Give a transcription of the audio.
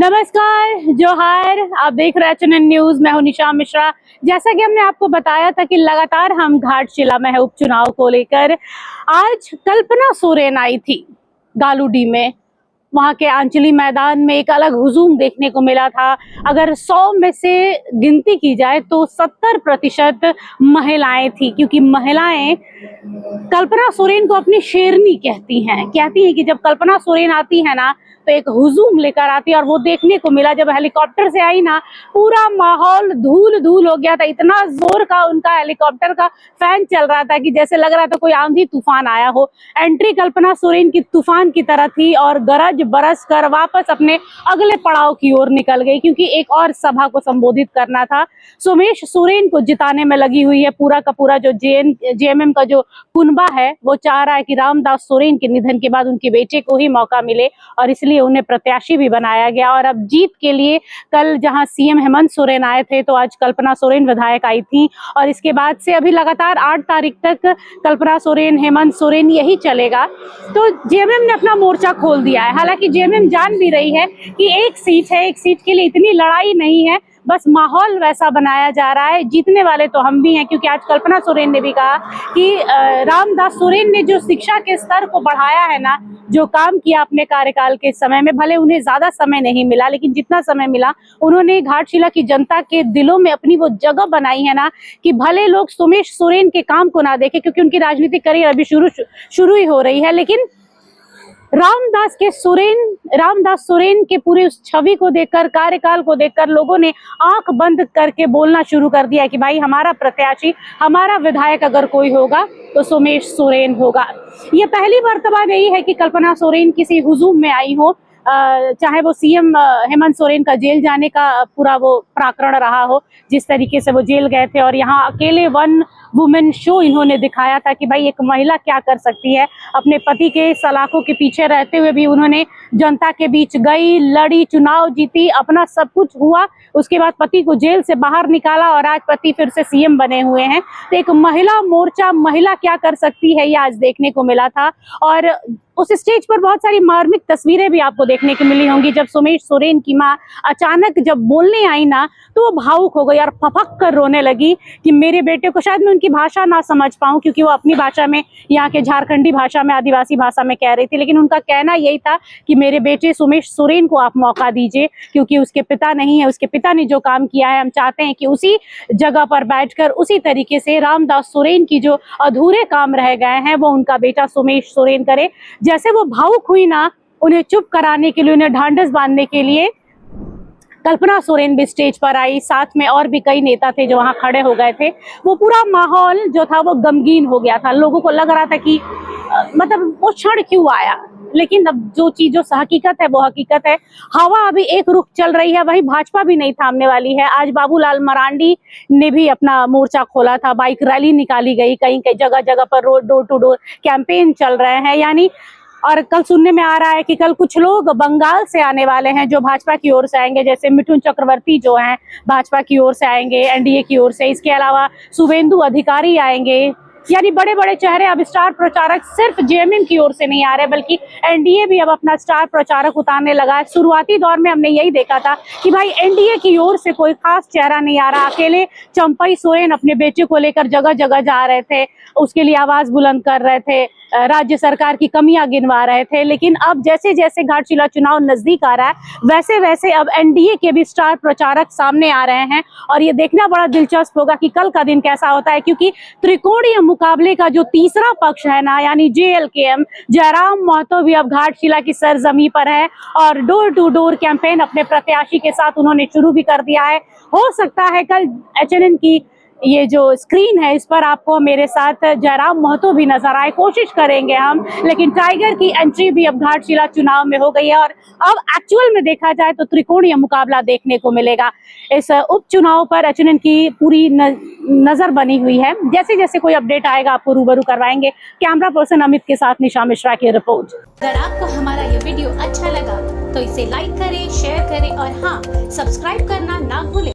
नमस्कार, जोहार। आप देख रहे हैं एचएनएन न्यूज। मैं हूं निशा मिश्रा। जैसा कि हमने आपको बताया था कि लगातार हम घाटशिला में है उपचुनाव को लेकर। आज कल्पना सोरेन आई थी गालूडी में। वहां के आंचली मैदान में एक अलग हुजूम देखने को मिला था। अगर 100 में से गिनती की जाए तो 70% महिलाएं थी, क्योंकि महिलाएं कल्पना सोरेन को अपनी शेरनी कहती हैं कि जब कल्पना सोरेन आती है ना तो एक हुजूम लेकर आती है। और वो देखने को मिला जब हेलीकॉप्टर से आई ना, पूरा माहौल धूल धूल हो गया था। इतना जोर का उनका हेलीकॉप्टर का फैन चल रहा था कि जैसे लग रहा था कोई आंधी तूफान आया हो। एंट्री कल्पना सोरेन की तूफान की तरह थी और गरज बरस कर वापस अपने अगले पड़ाव की ओर निकल गई, क्योंकि एक और सभा को संबोधित करना था। सोमेश सोरेन को जिताने में लगी हुई है। पूरा का पूरा जो जेएमएम का जो कुनबा है वो चाह रहा है कि रामदास सोरेन के निधन के बाद उनके बेटे को ही मौका मिले, और इसलिए उन्हें प्रत्याशी भी बनाया गया। और अब जीत के लिए कल जहां सीएम हेमंत सोरेन आए थे तो आज कल्पना सोरेन विधायक आई थी। और इसके बाद से अभी लगातार 8 तारीख तक कल्पना सोरेन, हेमंत सोरेन यही चलेगा। तो जेएमएम ने अपना मोर्चा खोल दिया है। हालांकि जेएमएम जान भी रही है कि एक सीट है, एक सीट के लिए इतनी लड़ाई नहीं है, बस माहौल वैसा बनाया जा रहा है। जीतने वाले तो हम भी हैं, क्योंकि आज कल्पना सोरेन ने भी कहा कि रामदास सोरेन ने जो शिक्षा के स्तर को बढ़ाया है ना, जो काम किया अपने कार्यकाल के समय में, भले उन्हें ज्यादा समय नहीं मिला लेकिन जितना समय मिला उन्होंने घाटशिला की जनता के दिलों में अपनी वो जगह बनाई है ना, कि भले लोग सोमेश सोरेन के काम को ना देखे, क्योंकि उनकी राजनीतिक करियर अभी शुरू ही हो रही है, लेकिन रामदास सोरेन के पूरे उस छवि को देखकर, कार्यकाल को देखकर लोगों ने आंख बंद करके बोलना शुरू कर दिया कि भाई हमारा प्रत्याशी, हमारा विधायक अगर कोई होगा तो सोमेश सोरेन होगा। ये पहली मर्तबा नहीं है कि कल्पना सोरेन किसी हुजूम में आई हो, चाहे वो सीएम हेमंत सोरेन का जेल जाने का पूरा वो प्रकरण रहा हो, जिस तरीके से वो जेल गए थे और यहाँ अकेले 1 वुमेन शो इन्होंने दिखाया था कि भाई एक महिला क्या कर सकती है। अपने पति के सलाखों के पीछे रहते हुए भी उन्होंने जनता के बीच गई, लड़ी, चुनाव जीती, अपना सब कुछ हुआ। उसके बाद पति को जेल से बाहर निकाला और आज पति फिर से सीएम बने हुए हैं। तो एक महिला मोर्चा, महिला क्या कर सकती है, ये आज देखने को मिला था। और उस स्टेज पर बहुत सारी मार्मिक तस्वीरें भी आपको देखने को मिली होंगी। जब सोमेश सोरेन की माँ अचानक जब बोलने आई ना तो वो भावुक हो गई और फपक कर रोने लगी कि मेरे बेटे को, शायद मैं उनकी भाषा ना समझ पाऊं क्योंकि वो अपनी भाषा में, यहाँ के झारखंडी भाषा में, आदिवासी भाषा में कह रही थी, लेकिन उनका कहना यही था कि मेरे बेटे सोमेश सोरेन को आप मौका दीजिए, क्योंकि उसके पिता नहीं है, उसके पिता ने जो काम किया है हम चाहते हैं कि उसी जगह पर बैठकर उसी तरीके से रामदास सोरेन की जो अधूरे काम रह गए हैं वो उनका बेटा सोमेश सोरेन करे। जैसे वो भावुक हुई ना, उन्हें चुप कराने के लिए, उन्हें ढांढस बांधने के लिए कल्पना सोरेन भी स्टेज पर आई। साथ में और भी कई नेता थे जो वहां खड़े हो गए थे। वो पूरा माहौल जो था वो गमगीन हो गया था। लोगों को लग रहा था कि मतलब वो क्षण क्यों आया, लेकिन अब जो हकीकत है वो हकीकत है। हवा अभी एक रुख चल रही है, वही भाजपा भी नहीं थामने वाली है। आज बाबूलाल मरांडी ने भी अपना मोर्चा खोला था, बाइक रैली निकाली गई, कहीं कहीं जगह जगह पर road door to door campaign चल रहे हैं यानी। और कल सुनने में आ रहा है कि कल कुछ लोग बंगाल से आने वाले हैं जो भाजपा की ओर से आएंगे, जैसे मिथुन चक्रवर्ती जो हैं भाजपा की ओर से आएंगे, एनडीए की ओर से। इसके अलावा शुभेंदु अधिकारी आएंगे, यानी बड़े बड़े चेहरे। अब स्टार प्रचारक सिर्फ जेएमएम की ओर से नहीं आ रहे, बल्कि एनडीए भी अब अपना स्टार प्रचारक उतारने लगा है। शुरुआती दौर में हमने यही देखा था कि भाई एनडीए की ओर से कोई खास चेहरा नहीं आ रहा। अकेले चंपई सोरेन अपने बेटे को लेकर जगह जगह जा रहे थे, उसके लिए आवाज बुलंद कर रहे थे, राज्य सरकार की कमियां गिनवा रहे थे। लेकिन अब जैसे जैसे घाटशिला चुनाव नजदीक आ रहा है, वैसे वैसे अब एनडीए के भी स्टार प्रचारक सामने आ रहे हैं। और ये देखना बड़ा दिलचस्प होगा कि कल का दिन कैसा होता है, क्योंकि त्रिकोणीय मुकाबले का जो तीसरा पक्ष है ना, यानी जेएलकेएम, जयराम महतो भी अब घाटशिला की सरजमी पर है और डोर टू डोर कैंपेन अपने प्रत्याशी के साथ उन्होंने शुरू भी कर दिया है। हो सकता है कल एचएनएन की ये जो स्क्रीन है इस पर आपको मेरे साथ जयराम महतो भी नजर आए, कोशिश करेंगे हम। लेकिन टाइगर की एंट्री भी अब घाटशिला चुनाव में हो गई है और अब एक्चुअल में देखा जाए तो त्रिकोणीय मुकाबला देखने को मिलेगा। इस उपचुनाव पर एचएनएन की पूरी नजर बनी हुई है। जैसे जैसे कोई अपडेट आएगा आपको रूबरू करवाएंगे। कैमरा पर्सन अमित के साथ निशा मिश्रा की रिपोर्ट। अगर आपको हमारा ये वीडियो अच्छा लगा तो इसे लाइक करें, शेयर करें और हाँ, सब्सक्राइब करना ना भूलें।